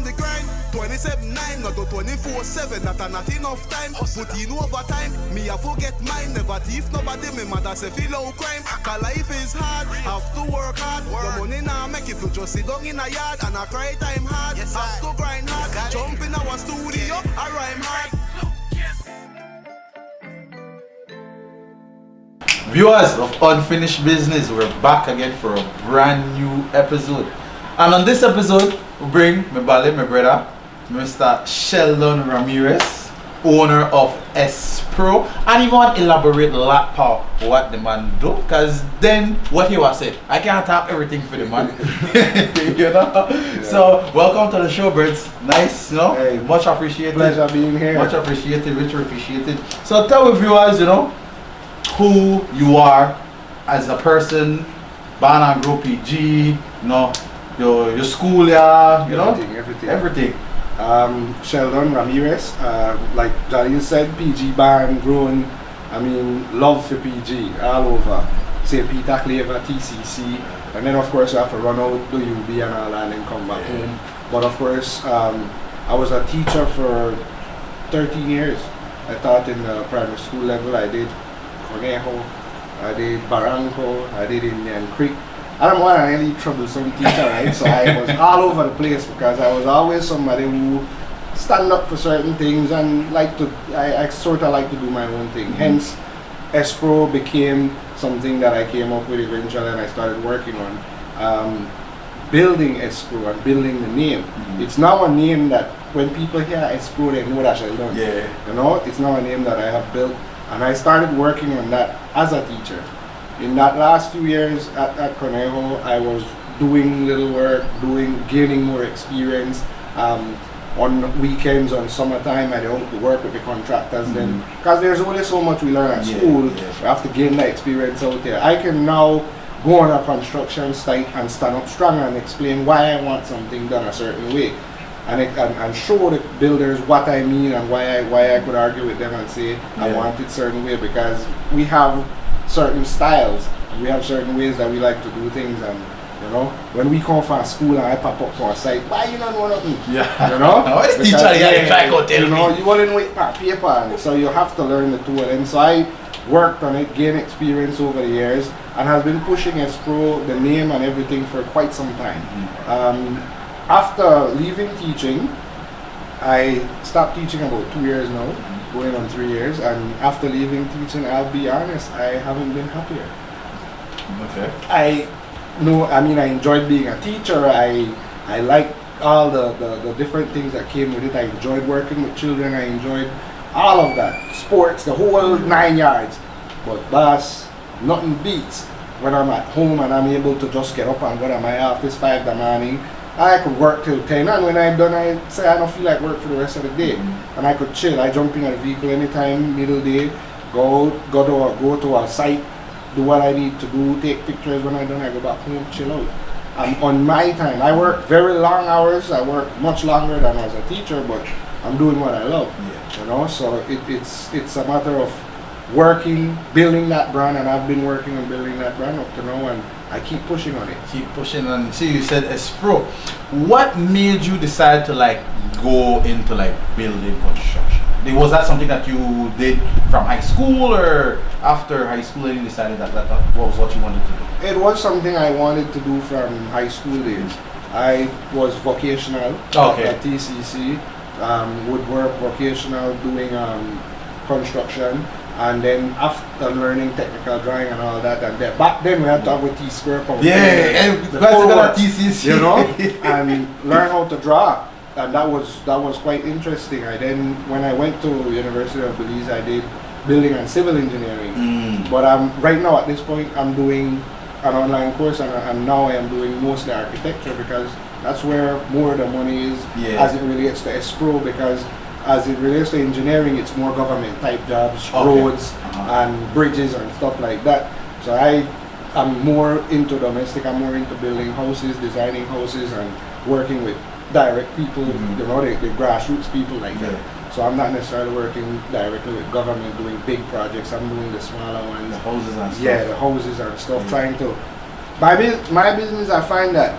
on the grind. 27-9, not to 24-7, not enough time. Put in overtime, me I forget mine. Never thief, nobody, me mother say feel low crime. Cause life is hard, have to work hard. The money now make it to just sit down in a yard and I cry time hard. Have to grind hard, jump in our studio, I rhyme hard. Viewers of Unfinished Business, we're back again for a brand new episode. And on this episode, we bring my brother, Mr. Sheldon Ramirez, owner of S-Pro. And he want to elaborate a lot about what the man do, because then what he was said, I can't talk everything for the man. You know? Yeah. So welcome to the show, birds. Nice, you know? Hey, much appreciated. Pleasure being here. Much appreciated, much appreciated. So tell the viewers, you know, who you are as a person, born and grow PG, you know, your school, yeah, you know, everything. Sheldon Ramirez, like Jalil said, PG born, grown. I mean, love for PG all over. St. Peter, Claver, TCC, and then of course you have to run out, do UB and all that, and then come back home. But of course, I was a teacher for 13 years. I taught in the primary school level. I did Conejo, I did Barranco, I did Indian Creek. I don't want to really troublesome teacher, right? So I was all over the place because I was always somebody who stand up for certain things and like to, I sort of like to do my own thing. Hence, S-Pro became something that I came up with eventually and I started working on. Building S-Pro and building the name. It's now a name that when people hear S-Pro, they know that Sheldon. Yeah. You know, it's now a name that I have built. And I started working on that as a teacher. In that last few years at Conejo, I was doing little work, gaining more experience. On weekends, on summertime, I don't work with the contractors then. Because there's only so much we learn at school, we have to gain that experience out there. I can now go on a construction site and stand up strong and explain why I want something done a certain way. And show the builders what I mean and why I could argue with them and say I want it certain way, because we have certain styles and we have certain ways that we like to do things. And you know, when we come from school and I pop up for a site, why you don't know nothing? Yeah. You know? No, it's teacher you know, you want to wait for paper, and so you have to learn the two of them. So I worked on it, gained experience over the years, and has been pushing S-Pro, the name and everything, for quite some time. After leaving teaching, I stopped teaching about 2 years now, going on 3 years, and after leaving teaching, I'll be honest, I haven't been happier. Okay. I enjoyed being a teacher. I liked all the different things that came with it. I enjoyed working with children. I enjoyed all of that. Sports, the whole 9 yards. But boss, nothing beats when I'm at home and I'm able to just get up and go to my office 5 in the morning. I could work till 10, and when I'm done, I say I don't feel like work for the rest of the day. And I could chill. I jump in a vehicle anytime, middle day, go to a site, do what I need to do, take pictures. When I'm done, I go back home, chill out. I'm on my time. I work very long hours. I work much longer than as a teacher, but I'm doing what I love. You know, so it's a matter of working, building that brand, and I've been working on building that brand up to now, and I keep pushing on it. Keep pushing on. See, you said S-Pro. What made you decide to like go into like building construction? Was that something that you did from high school, or after high school and you decided that was what you wanted to do? It was something I wanted to do from high school days. I was vocational at TCC, woodwork, vocational, doing construction. And then after learning technical drawing and all that, and back then we had to have a T-square. TCC. You know, and learn how to draw, and that was quite interesting. When I went to University of Belize, I did building and civil engineering. But right now at this point I'm doing an online course, and now I am doing mostly architecture, because that's where more of the money is as it relates to S-Pro, because as it relates to engineering, it's more government type jobs, roads and bridges and stuff like that. So I'm more into domestic. I'm more into building houses, designing houses, and working with direct people, you know, the grassroots people like that. So I'm not necessarily working directly with government doing big projects. I'm doing the smaller ones. The houses and stuff. Yeah, the houses and stuff. Trying to, my business, I find that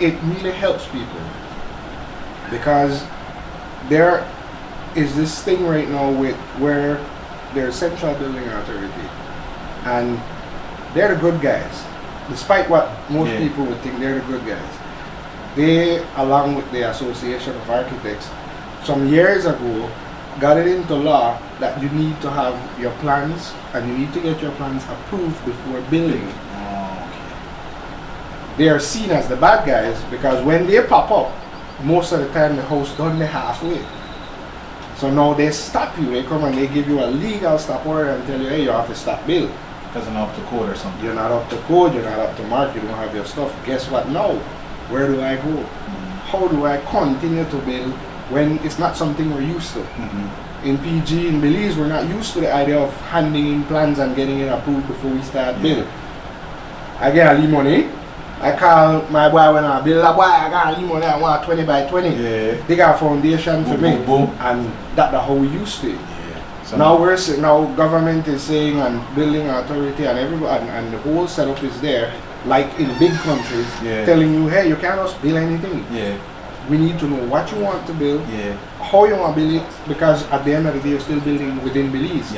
it really helps people. because there is this thing right now with where there's Central Building Authority, and they're the good guys. Despite what most people would think, they're the good guys. They, along with the Association of Architects, some years ago, got it into law that you need to have your plans and you need to get your plans approved before building. They are seen as the bad guys because when they pop up, most of the time the house done there halfway. So now they stop you, they come and they give you a legal stop order and tell you, hey, you have to stop build. Because you're not up to code or something. You're not up to code, you're not up to mark, you don't have your stuff. Guess what now? Where do I go? How do I continue to build when it's not something we're used to? In PG, in Belize, we're not used to the idea of handing in plans and getting it approved before we start building. I get a little money. I call my boy when I build a boy, I got a little money, I want 20 by 20. They got a foundation for me. And that's how we used to it. So now now government is saying, and building authority and everybody and the whole setup is there, like in big countries, telling you, hey, you can't just build anything. We need to know what you want to build, how you want to build it, because at the end of the day, you're still building within Belize.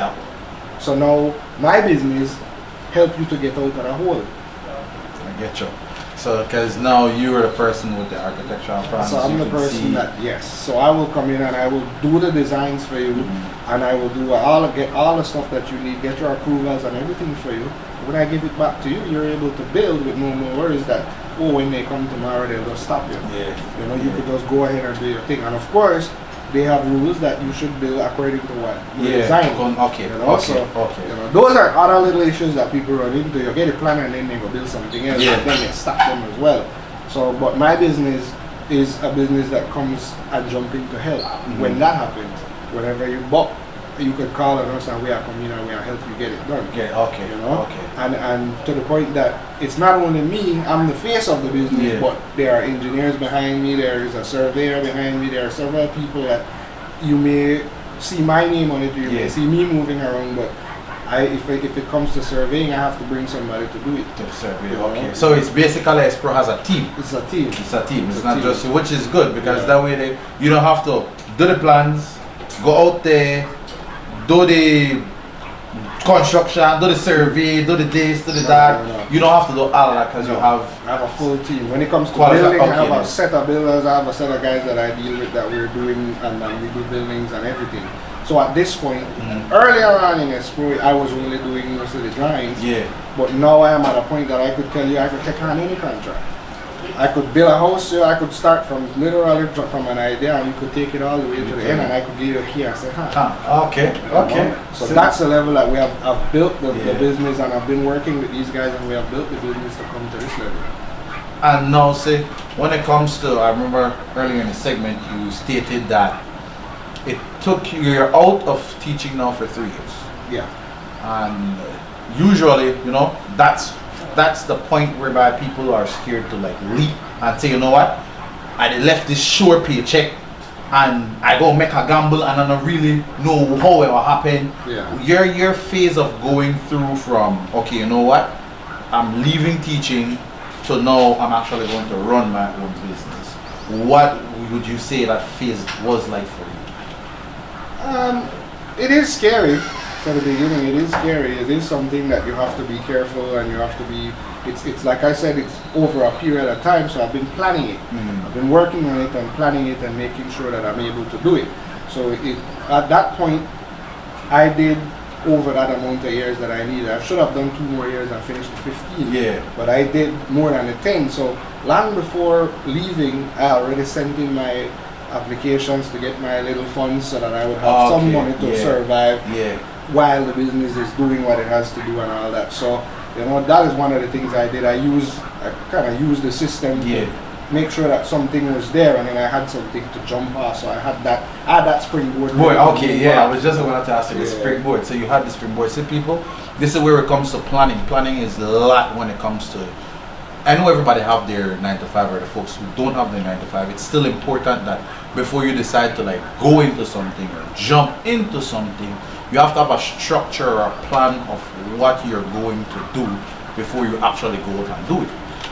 So now my business help you to get out of the hole. I get you. So, because now you are the person with the architectural plans. So I'm the person that, so I will come in and I will do the designs for you, and I will do get all the stuff that you need, get your approvals and everything for you. When I give it back to you, you're able to build with no more worries that, oh, when they come tomorrow, they'll just stop you. You know, you could just go ahead and do your thing. And of course, they have rules that you should build according to what you design. Okay. You know, you know, those are other little issues that people run into. You get a plan and then they go build something else, and then they stop them as well. So, but my business is a business that comes and jump in to help when that happens. Whenever you book, you could call us and we are coming and we are help you get it done. You know, and to the point that it's not only me, I'm the face of the business, but there are engineers behind me, there is a surveyor behind me, there are several people that you may see my name on it, you may see me moving around, but if it comes to surveying, I have to bring somebody to do it. To survey, So it's basically Espro has a team. It's a team. It's not just you, which is good because that way you don't have to do the plans, go out there, do the construction, do the survey, do the this, do the that. You don't have to do all of that because you have... I have a full team. When it comes to building, I have a set of builders, I have a set of guys that I deal with that we're doing and we do buildings and everything. So at this point, earlier on in Espro, I was only doing most of the drawings. But now I am at a point that I could tell you I could take on any contract. I could build a house here, I could start from literally from an idea and you could take it all the way to the end and I could give you a key and say, So that's the level that I've built the business and I've been working with these guys and we have built the business to come to this level. And now say, when it comes to, I remember earlier in the segment you stated that it took you're out of teaching now for 3 years. And usually, you know, that's the point whereby people are scared to like leap and say, you know what, I left this sure paycheck and I go make a gamble and I don't really know how it will happen. Your phase of going through from, okay, you know what, I'm leaving teaching to now I'm actually going to run my own business. What would you say that phase was like for you? It is scary. For the beginning, it is scary. It is something that you have to be careful and you have to be, it's like I said, it's over a period of time, so I've been planning it. I've been working on it and planning it and making sure that I'm able to do it. So at that point, I did over that amount of years that I needed. I should have done 2 more years and finished the 15. But I did more than the 10. So long before leaving, I already sent in my applications to get my little funds so that I would have some money to survive while the business is doing what it has to do and all that. So, you know, that is one of the things I did. I kind of used the system to make sure that something was there and then I had something to jump off. So I had that springboard. I was just about to ask you the springboard. So you had the springboard. See people, this is where it comes to planning. Planning is a lot when it comes to, I know everybody have their 9 to 5 or the folks who don't have their 9 to 5. It's still important that before you decide to like go into something or jump into something, you have to have a structure or a plan of what you're going to do before you actually go out and do it.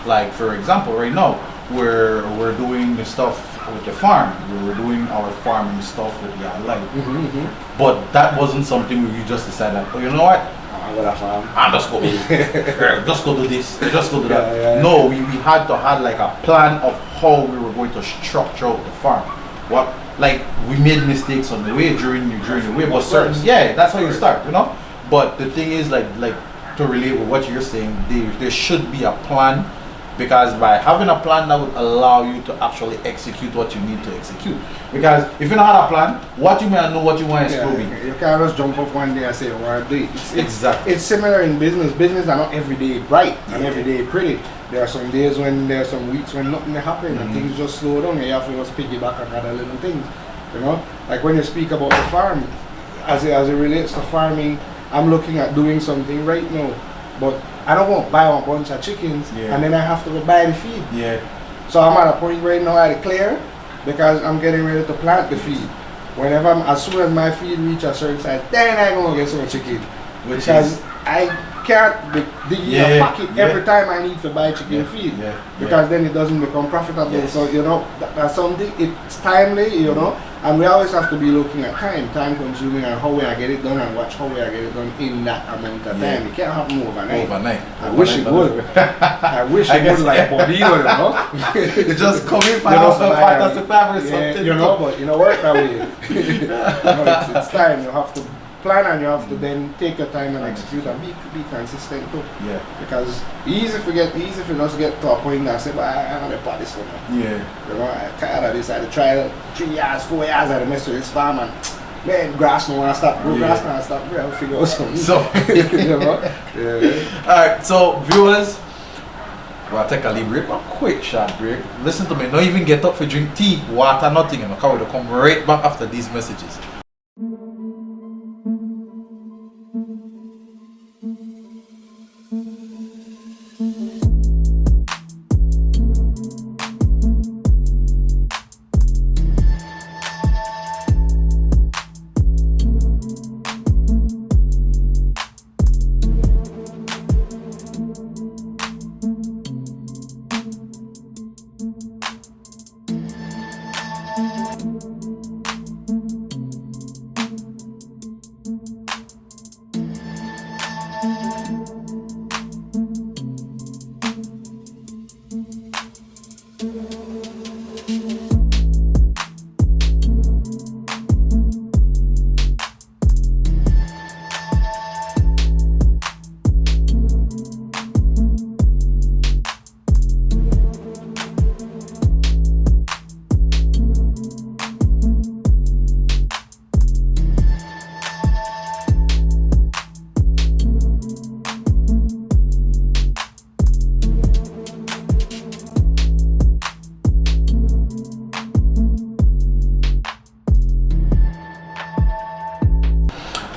Like for example, right now we're doing the stuff with the farm. We were doing our farming stuff with the life. But that wasn't something we just decided, oh, you know what? I'm gonna farm. And just go just go do this, just go do that. No, we had to have like a plan of how we were going to structure out the farm. What, like, we made mistakes on the way during the way, but certain, that's how you start, you know. But the thing is, like to relate with what you're saying, there should be a plan, because by having a plan, that would allow you to actually execute what you need to execute. Because if you don't have a plan, what you may not know what you want to explore. You can't just jump up one day and say, I want to do it. Exactly. It's similar in business. Business are not every day bright and every day pretty. There are some days when there are some weeks when nothing happens and things just slow down and you have to just piggyback on other little things. You know, like when you speak about the farm, as it relates to farming, I'm looking at doing something right now, but I don't want to buy a bunch of chickens and then I have to go buy the feed. So I'm at a point right now I declare, because I'm getting ready to plant the feed. As soon as my feed reach a certain size, then I'm gonna get some chicken. Because I can't dig in a pocket every time I need to buy chicken feed. Because then it doesn't become profitable. So you know, that's something, it's timely, you know, and we always have to be looking at time consuming, and how we are get it done, and watch how we are get it done in that amount of time. It can't happen overnight. I wish it would. I wish it would, like Bodino, you know. It just come in fantastic fabric or something. You know, but you know, work that way. You know, it's time. You have to plan and you have to then take your time and execute and be consistent too. Because easy if you just get to a point that say, I'm gonna put this one. You know, I'm tired of this. I had to try 3 years, 4 years, I had to mess with this farm, and man, grass no wanna stop, grass no wanna stop, I'll figure out something. So you know? Alright, so viewers, we'll take a quick short break. Listen to me, not even get up for drink tea, water, nothing, and we'll come right back after these messages.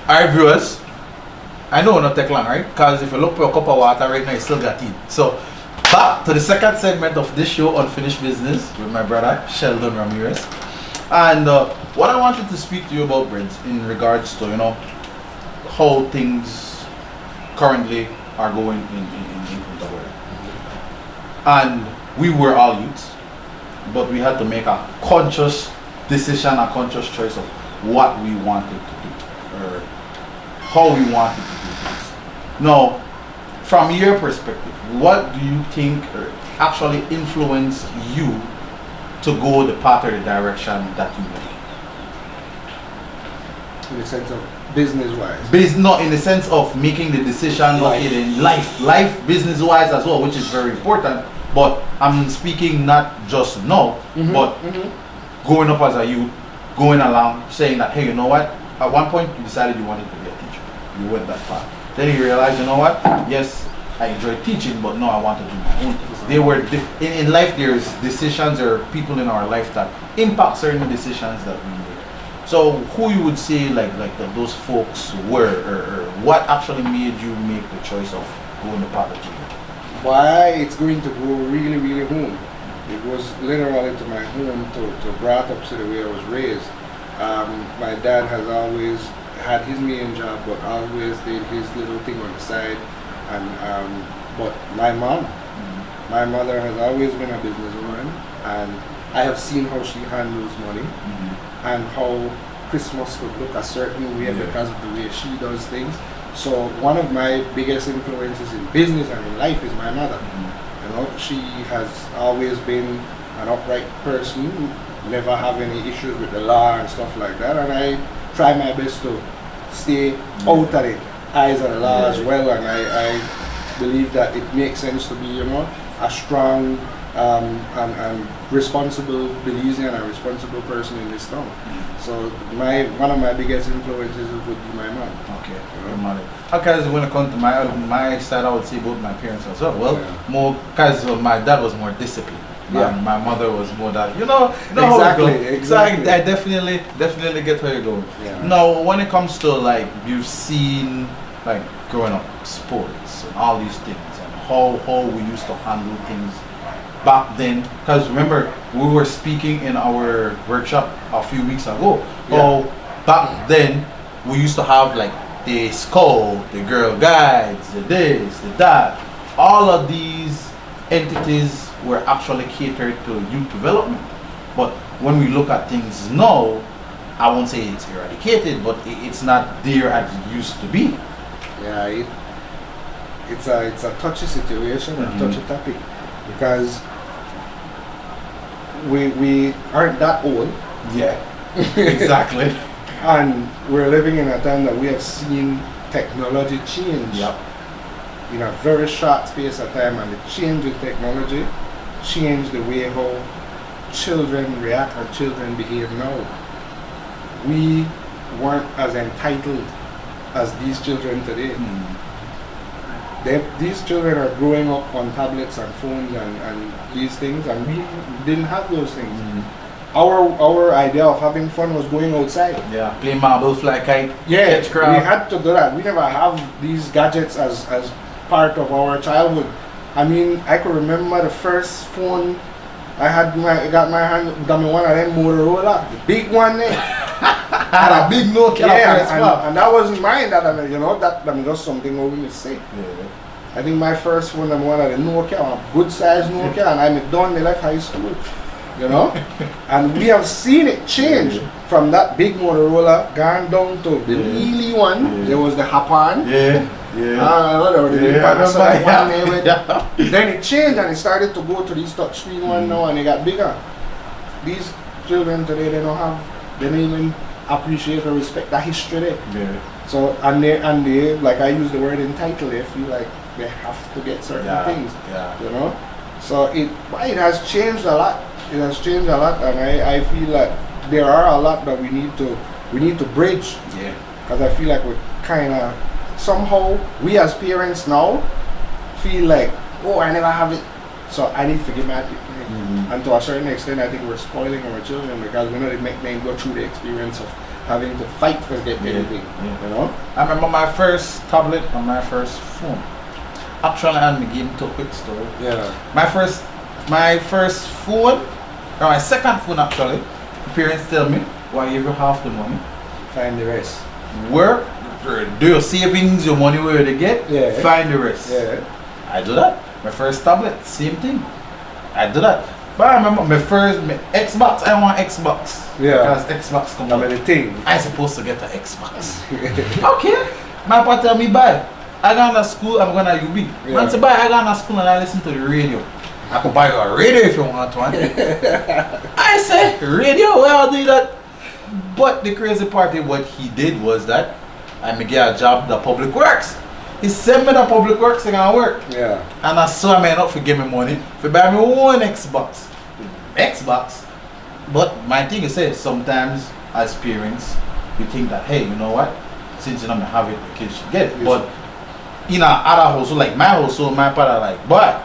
Alright viewers, I know it'll not take long, right? Because if you look for a cup of water right now, you still got tea. So back to the second segment of this show, Unfinished Business, with my brother Sheldon Ramirez. And what I wanted to speak to you about, Brent, in regards to, you know, how things currently are going in Punta Gorda. And we were all youths, but we had to make a conscious decision, a conscious choice of what we wanted to do, or how we wanted to do things. Now, from your perspective, what do you think actually influenced you to go the path or the direction that you made? In the sense of business-wise? Not in the sense of making the decision in life business-wise as well, which is very important. But I'm speaking not just now, but growing up as a youth, going along, saying that, hey, you know what? At one point, you decided you wanted to be a teacher. You went that far. Then you realized, you know what? Yes, I enjoy teaching, but no, I want to do my own things. They were in life. There's decisions or people in our life that impact certain decisions that we make. So, who you would say those folks were, or what actually made you make the choice of going the path that you did? Why it's going to go really, really home. It was literally to my home, to brought up to the way I was raised. My dad has always had his main job, but always did his little thing on the side. And but my mother has always been a businesswoman, and I have seen how she handles money and how Christmas could look a certain way because of the way she does things. So one of my biggest influences in business and in life is my mother. You know, she has always been an upright person, never have any issues with the law and stuff like that, and I try my best to stay out of the eyes of the law as well, and I believe that it makes sense to be, you know, a strong and responsible Belizean and a responsible person in this town. So one of my biggest influences would be my mom. Okay, your mother. Because when it comes to my side, I would say both my parents as well. Well, more because my dad was more disciplined. My mother was more that, you know exactly. So I definitely get where you're going. Now, when it comes to like you've seen like growing up sports and all these things and how we used to handle things back then, because remember we were speaking in our workshop a few weeks ago how back then we used to have like the scout, the girl guides, the this, the that, all of these entities were actually catered to youth development. But when we look at things now, I won't say it's eradicated, but it's not there as it used to be. Yeah, it's a touchy situation, a touchy topic, because we aren't that old. Yeah, exactly. And we're living in a time that we have seen technology change in a very short space of time, and the change in technology change the way how children react and children behave now. We weren't as entitled as these children today. These children are growing up on tablets and phones and these things, and we didn't have those things. Our idea of having fun was going outside. Yeah, play marble, fly kite, catch crab. We had to do that. We never have these gadgets as part of our childhood. I mean, I could remember the first phone I got my hand, got me one of them Motorola, the big one there. And a big Nokia and that wasn't mine. That was just something over me say. I think my first phone, I'm one of the Nokia, a good size Nokia, and I'm done. They left high school, you know. And we have seen it change from that big Motorola gone down to the really one. There was the Hapan. Then it changed and it started to go to these touch screen one now, and it got bigger. These children today, they don't even appreciate or respect that history there. So and they like I use the word entitled, they feel like they have to get certain things. You know? So it has changed a lot. It has changed a lot, and I feel like there are a lot that we need to bridge. Because I feel like we're kinda somehow we as parents now feel like, oh, I never have it, so I need to get my and to a certain extent I think we're spoiling our children because we know they make them go through the experience of having to fight for get anything. You know? I remember my first tablet and my first phone. Actually, I'm going to give you a quick story. My first phone, or my second phone actually, my parents tell me, why you ever half the money? Find the rest. Work, do your savings, your money where they get, find the rest. I do that. My first tablet, same thing. I do that. But I remember my Xbox, I want Xbox. Because Xbox come out. The thing. I supposed to get an Xbox. Okay. My papa tell me buy. I go to school, I'm going to UB. Man say buy, I go to school and I listen to the radio. I could buy you a radio if you want one. I say, radio, well I'll do that. But the crazy part is what he did was that I get a job the public works. He sent me the public works and I work. And I saw I not for give me money for buy me one Xbox. But my thing is sometimes as parents we think that hey, you know what? Since you don't have it, the kids should get it. But in other household like my household, my father like, boy.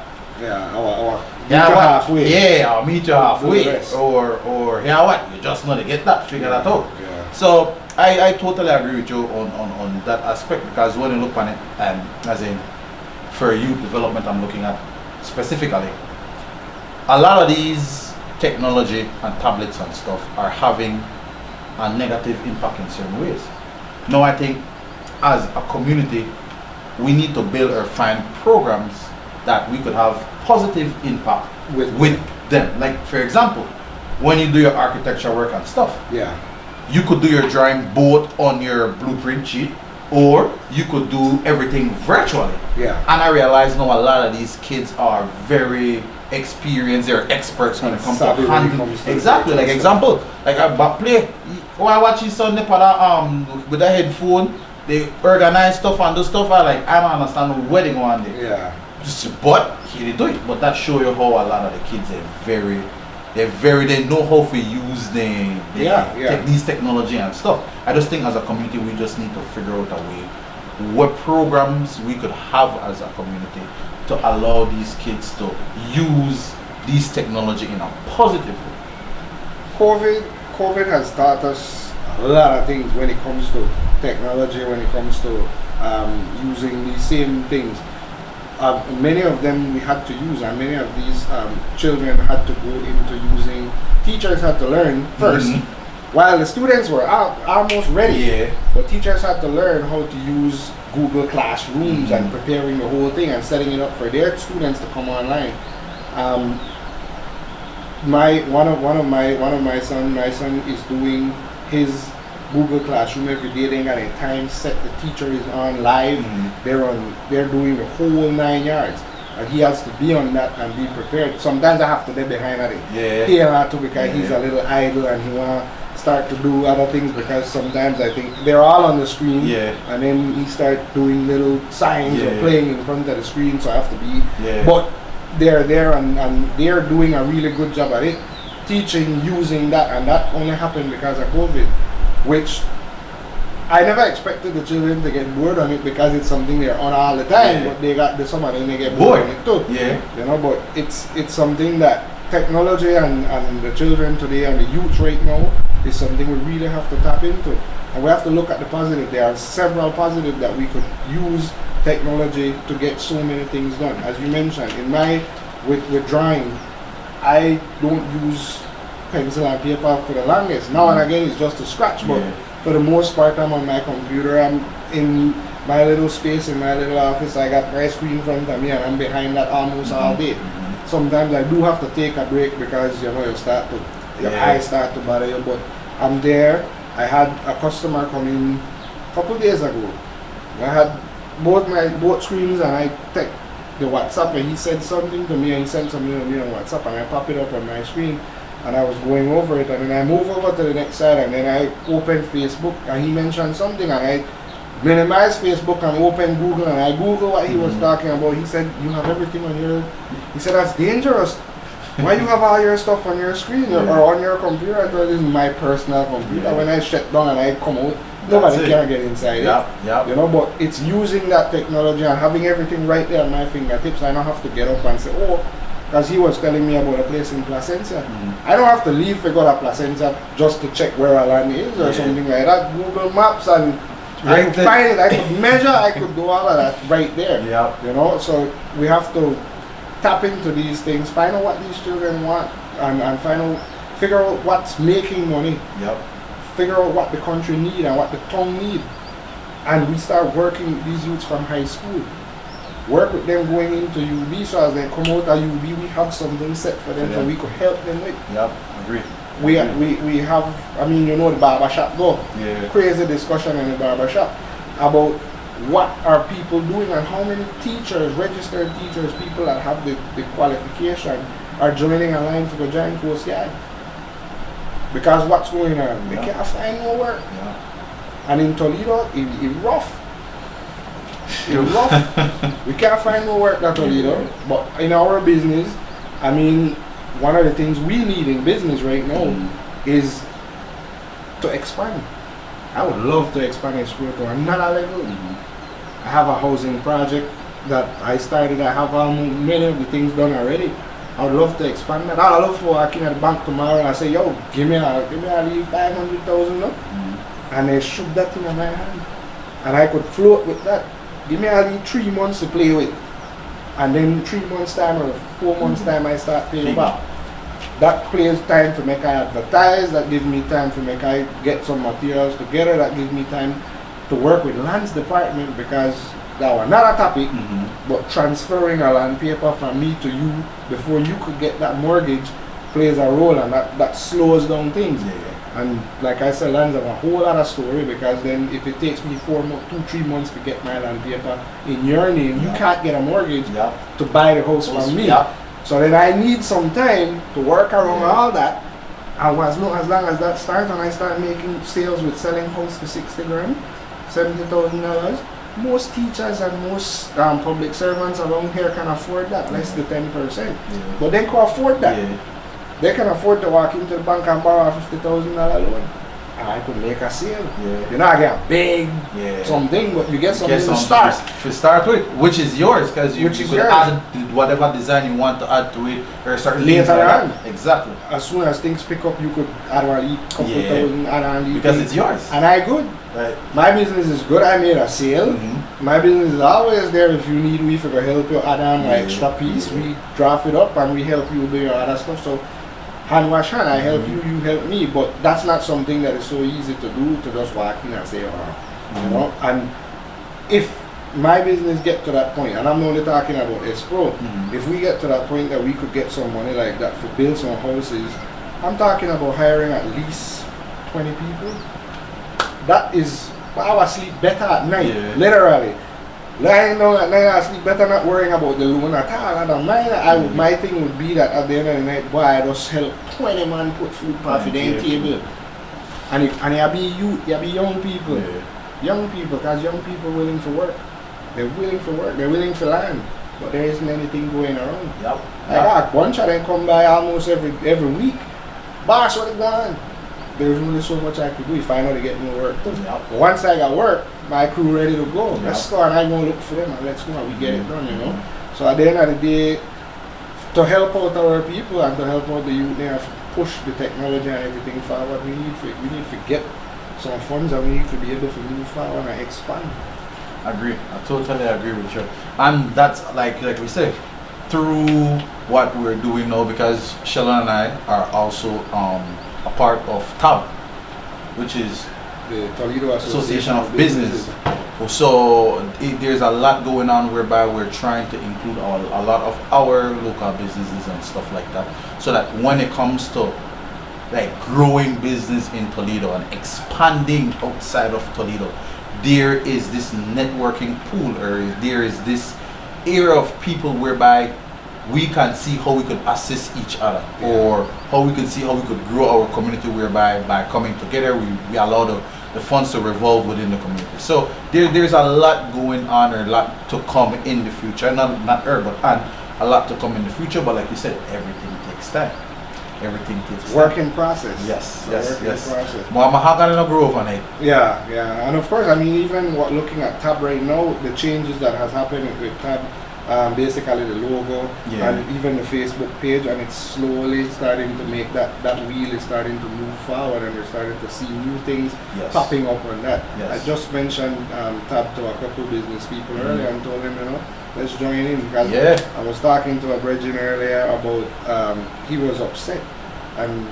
I'll meet you halfway. Or yeah, what? You just know to get that, figure that out. So I totally agree with you on that aspect because when you look on it, as in for youth development, I'm looking at specifically, a lot of these technology and tablets and stuff are having a negative impact in certain ways. Now I think as a community, we need to build or find programs that we could have positive impact with them. Like for example, when you do your architecture work and stuff, Yeah. you could do your drawing both on your blueprint sheet, or you could do everything virtually. Yeah. And I realize now a lot of these kids are very experienced, they're experts when it comes to Savvy when it handling. comes to Exactly, like stuff. example, like I play, I watch his son with a headphone, they organize stuff and do stuff. I don't understand the wedding one day. Yeah. But he did do it. But that show you how a lot of the kids they know how to use these technology and stuff. I just think as a community we just need to figure out a way what programs we could have as a community to allow these kids to use these technology in a positive way. COVID has taught us a lot of things when it comes to technology, when it comes to using these same things. Many of them we had to use, and many of these children had to go into using. Teachers had to learn first, while the students were almost ready. Yeah. But teachers had to learn how to use Google Classrooms and preparing the whole thing and setting it up for their students to come online. My son is doing his Google Classroom every day. They got a time set. The teacher is on live. They're doing the whole 9 yards, and he has to be on that and be prepared. Sometimes I have to be behind at it. Yeah. He have to because he's a little idle and he wanna start to do other things, because sometimes I think they're all on the screen. Yeah. And then he start doing little signs or playing in front of the screen, so I have to be. Yeah. But they're there and they're doing a really good job at it, teaching using that, and that only happened because of COVID, which I never expected the children to get bored on it because it's something they're on all the time. But they got the summer and they get bored on it too. Yeah. You know, but it's something that technology and the children today and the youth right now is something we really have to tap into, and we have to look at the positive. There are several positives that we could use technology to get so many things done. As you mentioned, with drawing, I don't use pencil and paper for the longest. Now and again it's just a scratch, but for the most part I'm on my computer. I'm in my little space in my little office. I got my screen in front of me and I'm behind that almost all day. Sometimes I do have to take a break because your eyes start to bother you, but I'm there. I had a customer come in a couple days ago. I had both screens and I checked the WhatsApp and he said something to me and he sent something to me on WhatsApp and I pop it up on my screen and I was going over it, and then I move over to the next side and then I opened Facebook and he mentioned something and I minimized Facebook and opened Google and I Googled what he was talking about. He said, you have everything on your, he said, that's dangerous. Why you have all your stuff on your screen or on your computer? I thought this is my personal computer. When I shut down and I come out, nobody can get inside it. You know, but it's using that technology and having everything right there at my fingertips. I don't have to get up and say, oh, because he was telling me about a place in Placencia. I don't have to leave to go to Placencia just to check where a land is or something like that. Google Maps and I could find it, I could measure, I could do all of that right there. You know, so we have to tap into these things, find out what these children want, and figure out what's making money. Figure out what the country need and what the town need. And we start working with these youths from high school. Work with them going into UB, so as they come out of UB, we have something set for them so we could help them with. Agree. We have, I mean, you know the barbershop go. Crazy discussion in the barbershop about what are people doing and how many teachers, registered teachers, people that have the qualification are joining a line for the Giant Coast Guard. Because what's going on? They can't find no work. And in Toledo, it's rough. It's rough. We can't find no work in Toledo. But in our business, I mean, one of the things we need in business right now is to expand. I would love to expand in school to another level. I have a housing project that I started. I have many of the things done already. I would love to expand that. I would love to walk in at the bank tomorrow and I say, yo, give me a 500,000 and they shoot that in my hand. And I could float with that. Give me only 3 months to play with. And then 3 months time or 4 months time I start paying back. That plays time for make I advertise, that gives me time for make I get some materials together, that gives me time to work with lands department, because that was not a topic, but transferring a land paper from me to you before you could get that mortgage plays a role, and that slows down things. Yeah. And like I said, lands have a whole other story, because then if it takes me 2-3 months to get my land paper in your name, you can't get a mortgage to buy the house from me. So then I need some time to work around all that. And as long as that starts and I start making sales with selling house for 60 grand, $70,000, most teachers and most public servants around here can afford that, less than 10%. But they can afford that. They can afford to walk into the bank and borrow a $50,000 loan. And I could make a sale. You're not get a big something, but you get something to start. To start with, which is yours, because you could add whatever design you want to add to it, or certain later on. Exactly. As soon as things pick up, you could add a couple thousand, add on because it's yours. And I good. Right. My business is good. I made a sale. My business is always there. If you need me, if we can help you add on an extra piece, we draft it up and we help you do your other stuff. So hand wash hand, I help you, you help me. But that's not something that is so easy to do, to just walk in and say, you know. And if my business get to that point, and I'm only talking about S-Pro, if we get to that point that we could get some money like that for build some houses, I'm talking about hiring at least 20 people. That is, I will sleep better at night, literally. Lying down at night, I sleep better, not worrying about the loan at all. I don't mind. My thing would be that at the end of the night, boy, I just help 20 man put food on the table. And it be youth, it be young people. Young people, because young people willing for work. They're willing for work, they're willing for land. But there isn't anything going around. I got a bunch of them come by almost every week. Boss, what is going on? There's only so much I could do if I know to get more work. But once I got work, my crew ready to go. Let's go, and I go look for them and let's go and we get it done, you know. So at the end of the day, to help out our people and to help out the youth there, push the technology and everything forward, we need to get some funds, and we need to be able to move forward and expand. Agree. I totally agree with you. And that's like we said, through what we're doing now, because Sheldon and I are also a part of TAB, which is the Toledo Association of Business. So there's a lot going on whereby we're trying to include a lot of our local businesses and stuff like that, so that when it comes to like growing business in Toledo and expanding outside of Toledo, there is this networking pool, or there is this area of people whereby we can see how we could assist each other, or how we could see how we could grow our community, whereby by coming together we allow the funds to revolve within the community. So there's a lot going on, or a lot to come in the future, not but a lot to come in the future. But like you said, everything takes time. Everything takes work in process. Yes. Process. More mahogany no grow on it. Yeah, and of course, I mean, even looking at TAB right now, the changes that has happened with TAB, basically the logo and even the Facebook page, and it's slowly starting to make that wheel is starting to move forward, and we're starting to see new things popping up on that. I just mentioned TAB to a couple business people earlier and told them, you know, let's join in, because I was talking to a brethren earlier about he was upset and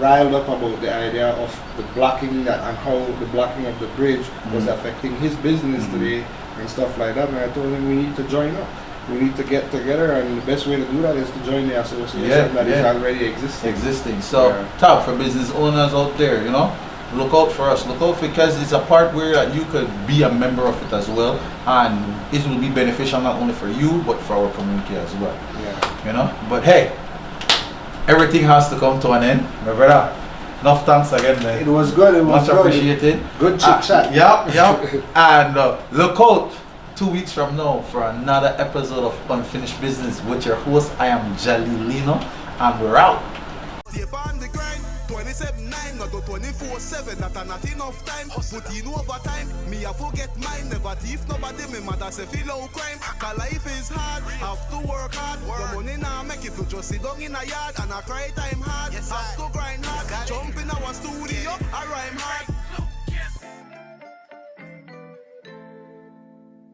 riled up about the idea of the blocking and how the blocking of the bridge was affecting his business today and stuff like that. And I told him we need to join up. We need to get together, and the best way to do that is to join the association that is already existing. So TAB, for business owners out there, you know, look out for us. Look out, because it's a part where you could be a member of it as well, and it will be beneficial not only for you but for our community as well. You know. But hey, everything has to come to an end, my brother. Enough thanks again, man. It was good. It was much appreciated. Good chit chat. Yep. And look out 2 weeks from now for another episode of Unfinished Business with your host. I am Jalilino, and we're out. 27/9, not 24/7, that not enough time. Put in overtime, me I forget mine. Never thief nobody, me mother say feel no crime. Cause life is hard, have to work hard. The money now make it to just sit down in a yard and I cry time hard. Have to grind hard, jump in our studio, I rhyme hard.